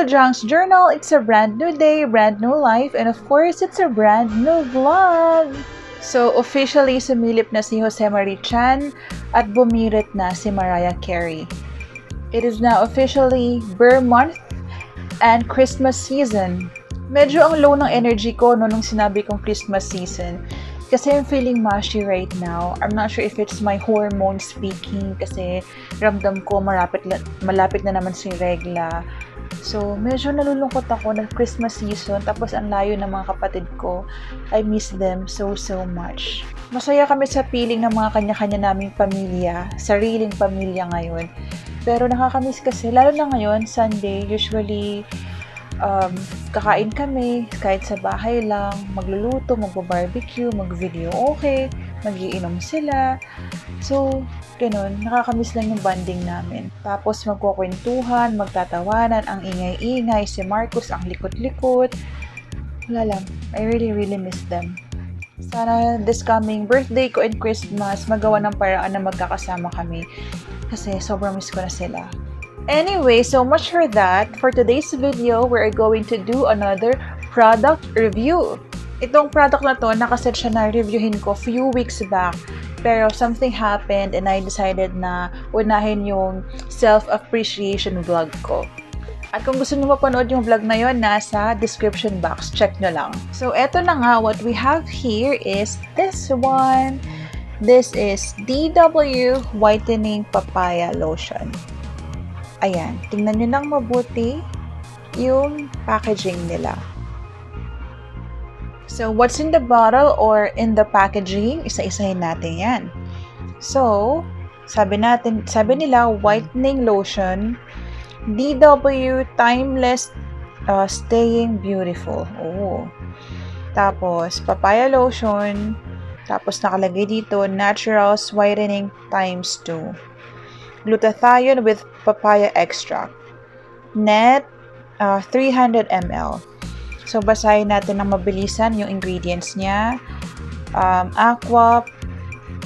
Junks Journal. It's a brand new day, brand new life, and of course, it's a brand new vlog. So, officially sumilip na si Jose Marie Chan at bumirit na si Mariah Carey. It is now officially Burr month and Christmas season. Medyo ang low ng energy ko nung sinabi kong Christmas season. Kasi I'm feeling mushy right now. I'm not sure if it's my hormones speaking kasi ramdam ko malapit na naman si regla. So, medyo nalulungkot ako na Christmas season tapos ang layo ng mga kapatid ko. I miss them so much. Masaya kami sa piling ng mga kanya-kanya naming pamilya, sariling pamilya ngayon. Pero nakakamiss kasi, lalo na ngayon, Sunday, usually kakain kami kahit sa bahay lang, magluluto, magbo-barbecue, mag-video okay, mag-iinom sila. So, ganun, nakakamiss lang yung bonding namin. Tapos magkukwentuhan, magtatawanan, ang ingay-ingay, si Marcus ang likot-likot. Wala lang, I really miss them. Sana this coming birthday ko and Christmas, magawa ng paraan na magkakasama kami. Kasi sobrang miss ko na sila. Anyway, so much for that. For today's video, we're going to do another product review. Itong product na to, nakaset siya na reviewin ko few weeks back. Pero something happened and I decided na unahin yung self-appreciation vlog ko. At kung gusto niyo mapanood yung vlog na yon, nasa description box. Check nyo lang. So, eto na nga. What we have here is this one. This is DW Whitening Papaya Lotion. Ayan, tingnan nyo lang mabuti yung packaging nila. So, what's in the bottle or in the packaging? Isa-isahin natin yan. So, sabi nila, whitening lotion, DW Timeless Staying Beautiful. Oh. Tapos, papaya lotion. Tapos, nakalagay dito, Naturals Whitening Times 2. Glutathione with papaya extract. Net 300 ml. So, basahin natin ng mabilisan yung ingredients niya. Aqua,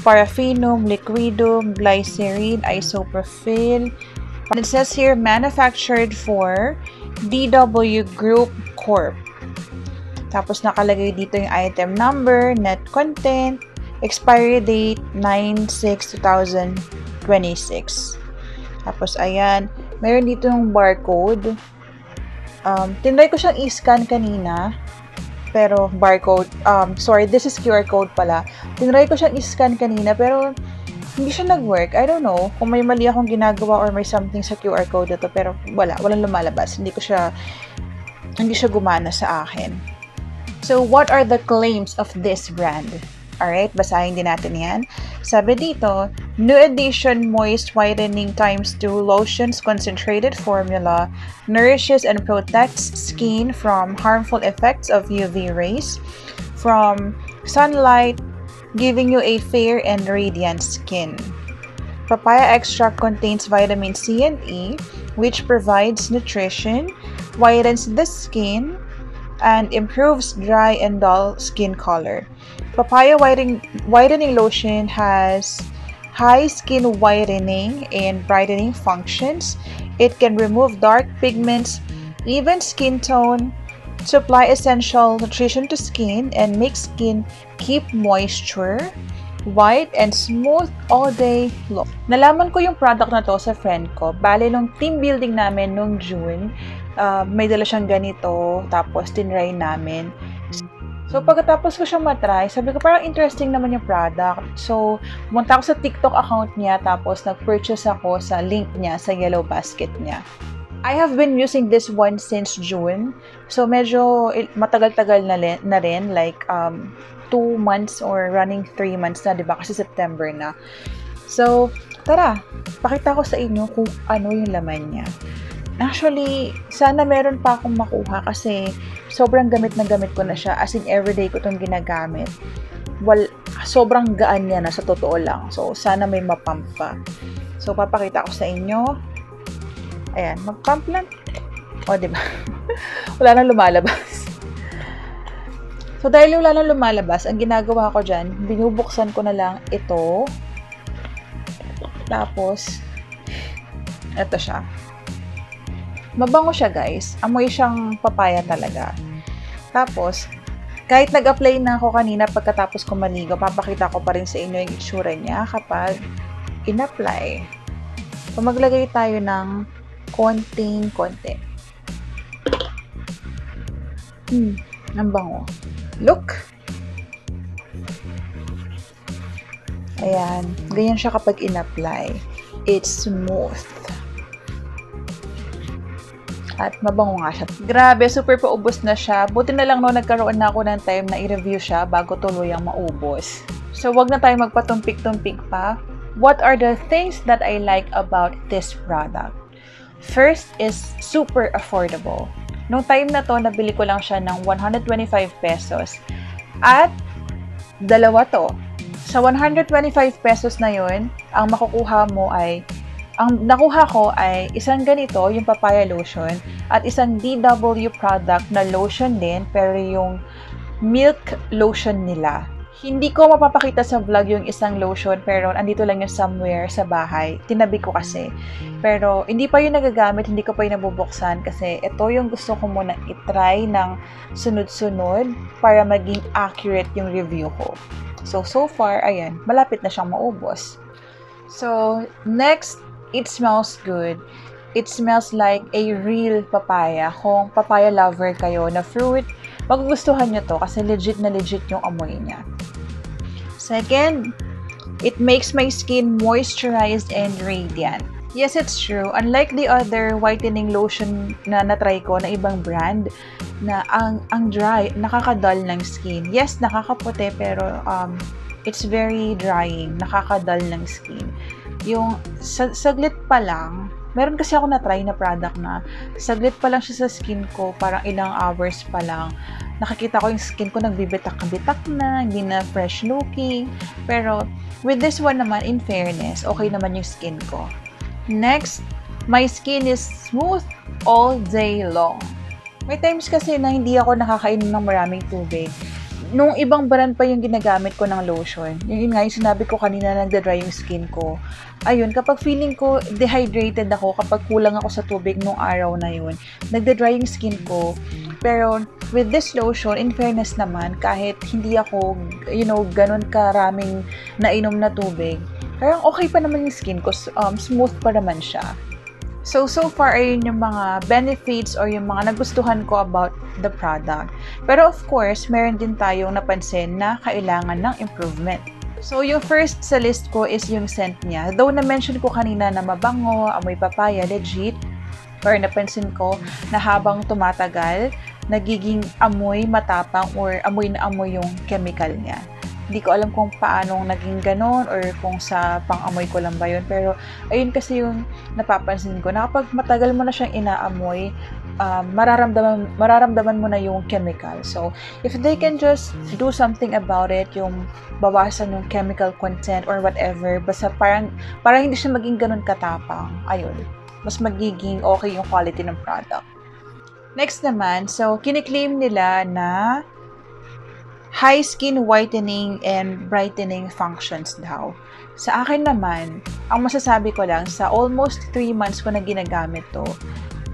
Paraffinum, Liquidum, Glycerin, Isopropyl. And it says here, manufactured for DW Group Corp. Tapos, nakalagay dito yung item number, net content, expiry date, 9/6/2026. Tapos, ayan, meron dito yung barcode. Tinry ko siyang i-scan kanina. Pero, barcode, sorry, this is QR code pala. Tinry ko siyang i-scan kanina, pero hindi siya nag-work. I don't know kung may mali akong ginagawa or may something sa QR code ito. Pero, walang lumalabas. Hindi siya gumana sa akin. So, what are the claims of this brand? Alright, basahin din natin yan. Sabi dito, New Edition Moist Whitening Times 2 Lotions Concentrated Formula nourishes and protects skin from harmful effects of UV rays from sunlight, giving you a fair and radiant skin. Papaya extract contains vitamin C and E, which provides nutrition, whitens the skin, and improves dry and dull skin color. Papaya whitening lotion has high skin whitening and brightening functions. It can remove dark pigments, even skin tone, supply essential nutrition to skin, and make skin keep moisture, white, and smooth all day long. Nalaman ko yung product na to sa friend ko. Bale, nung team building namin nung June, may dala siyang ganito, tapos tinry namin. So, pagkatapos ko siyang matry, sabi ko parang interesting naman yung product. So, pumunta ako sa TikTok account niya, tapos nag-purchase ako sa link niya, sa yellow basket niya. I have been using this one since June. So, medyo matagal-tagal na rin, like 2 months or running 3 months na, diba? Kasi September na. So, tara, pakita ko sa inyo kung ano yung laman niya. Actually, sana meron pa akong makuha kasi sobrang gamit ko na siya. As in, everyday ko itong ginagamit. Sobrang gaan niya na sa totoo lang. So, sana may mapump pa. So, papakita ko sa inyo. Ayan, mag-pump lang. O, diba? Wala nang lumalabas. So, dahil wala nang lumalabas, ang ginagawa ko dyan, binubuksan ko na lang ito. Tapos, ito siya. Mabango siya guys. Amoy siyang papaya talaga. Tapos, kahit nag-apply na ako kanina pagkatapos ko maligo, papakita ko pa rin sa inyo yung itsura niya kapag in-apply. So, maglagay tayo ng konting-konti. Ang bango. Look! Ayan. Ganyan siya kapag in-apply. It's smooth. At mabango nga siya. Grabe, super paubos na siya. Buti na lang no, nagkaroon na ako ng time na i-review siya bago tuluyang maubos. So, wag na tayo magpatumpik-tumpik pa. What are the things that I like about this product? First is super affordable. Nung time na to, nabili ko lang siya ng 125 pesos. At dalawa to. Sa 125 pesos na yun, ang makukuha mo ay ang nakuha ko ay isang ganito, yung papaya lotion, at isang DW product na lotion din, pero yung milk lotion nila. Hindi ko mapapakita sa vlog yung isang lotion, pero andito lang yung somewhere sa bahay. Tinabi ko kasi. Pero hindi pa yun nagagamit, hindi ko pa yun nabubuksan kasi ito yung gusto ko muna itry ng sunod-sunod para maging accurate yung review ko. So far, ayan, malapit na siyang maubos. So, next, it smells good. It smells like a real papaya. Kung papaya lover kayo na fruit, magugustuhan nyo to kasi legit na legit yung amoy niya. Second, it makes my skin moisturized and radiant. Yes, it's true. Unlike the other whitening lotion na natry ko na ibang brand, na ang dry, nakakadull ng skin. Yes, nakakaputi pero it's very drying. Nakakadull ng skin. Yung saglit pa lang, meron kasi ako na-try na product na saglit pa lang siya sa skin ko, parang ilang hours pa lang. Nakikita ko yung skin ko nagbibitak-bitak na, hindi na fresh looking. Pero with this one naman, in fairness, okay naman yung skin ko. Next, my skin is smooth all day long. May times kasi na hindi ako nakakainom ng maraming tubig. Nung ibang brand pa yung ginagamit ko ng lotion, yun nga yung sinabi ko kanina, nagda-dry yung skin ko. Ayun, kapag feeling ko dehydrated ako, kapag kulang ako sa tubig nung araw na yun, nagda-dry yung skin ko. Pero with this lotion, in fairness naman, kahit hindi ako, ganun karaming nainom na tubig, parang okay pa naman yung skin ko, smooth pa naman siya. So far, ayun yung mga benefits or yung mga nagustuhan ko about the product. Pero of course, meron din tayong napansin na kailangan ng improvement. So, yung first sa list ko is yung scent niya. Though na-mention ko kanina na mabango, amoy papaya, legit. Pero napansin ko na habang tumatagal, nagiging amoy matapang or amoy na amoy yung chemical niya. Hindi ko alam kung paano naging ganon or kung sa pang-amoy ko lang ba yun. Pero ayun kasi yung napapansin ko na kapag matagal mo na siyang inaamoy, mararamdaman mo na yung chemical. So, if they can just do something about it, yung bawasan yung chemical content or whatever, basta parang hindi siya maging ganon katapang, ayun, mas magiging okay yung quality ng product. Next naman, so kiniklaim nila na high skin whitening and brightening functions daw. Sa akin naman, ang masasabi ko lang, sa almost 3 months ko na ginagamit to,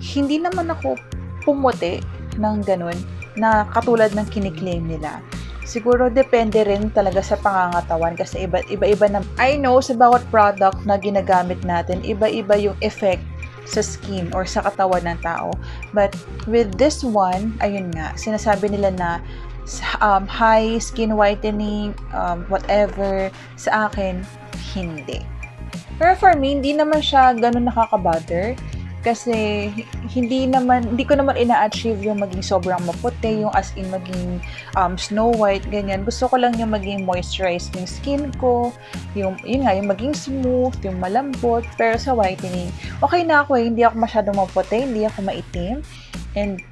hindi naman ako pumuti ng ganun na katulad ng kiniklaim nila. Siguro depende rin talaga sa pangangatawan kasi iba-iba na. I know sa bawat product na ginagamit natin, iba-iba yung effect sa skin or sa katawan ng tao. But with this one, ayun nga, sinasabi nila na high skin whitening, whatever, sa akin, hindi. Pero for me, hindi naman siya ganun nakaka-bother. Kasi hindi ko naman ina-achieve yung maging sobrang maputi, yung as in maging snow white, ganyan. Gusto ko lang yung maging moisturized yung skin ko, yung maging smooth, yung malambot. Pero sa whitening, okay na ako hindi ako masyadong maputi, hindi ako maitim. And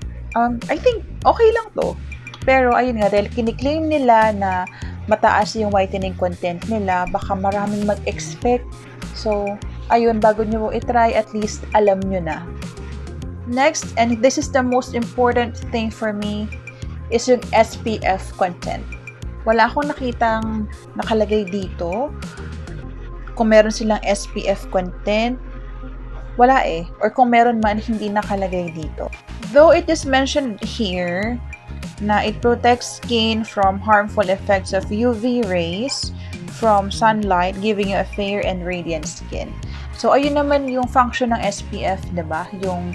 I think okay lang to. Pero ayun nga, dahil kiniklaim nila na mataas yung whitening content nila, baka maraming mag-expect. So, ayun, bago nyo i-try, at least alam nyo na. Next, and this is the most important thing for me, is yung SPF content. Wala akong nakitang nakalagay dito kung meron silang SPF content. wala eh. Or kung meron man, hindi nakalagay dito. Though it is mentioned here na it protects skin from harmful effects of UV rays from sunlight, giving you a fair and radiant skin. So, ayun naman yung function ng SPF, diba? Yung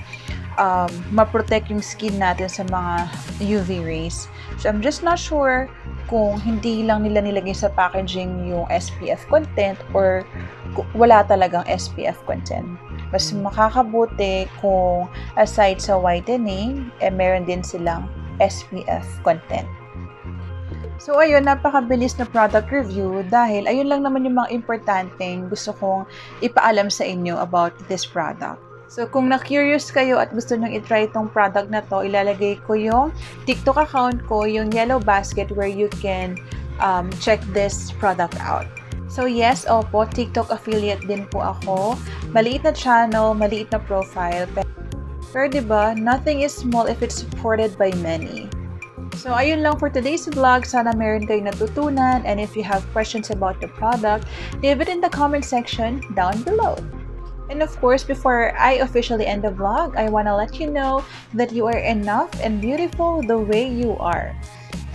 ma-protect yung skin natin sa mga UV rays. So, I'm just not sure kung hindi lang nila nilagay sa packaging yung SPF content or wala talagang SPF content. Mas makakabuti kung aside sa whitening, meron din silang SPF content. So, ayun, napakabilis na product review dahil ayun lang naman yung mga importanteng gusto kong ipaalam sa inyo about this product. So, kung na-curious kayo at gusto nyong itry itong product na to, ilalagay ko yung TikTok account ko, yung yellow basket where you can check this product out. So, yes, opo, TikTok affiliate din po ako. Maliit na channel, maliit na profile. Pero diba, nothing is small if it's supported by many. So, ayun lang for today's vlog. Sana meron kayong natutunan. And if you have questions about the product, leave it in the comment section down below. And of course, before I officially end the vlog, I want to let you know that you are enough and beautiful the way you are.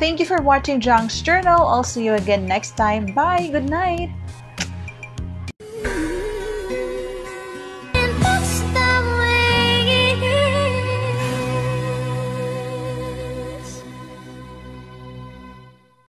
Thank you for watching Jang's Journal. I'll see you again next time. Bye! Good night!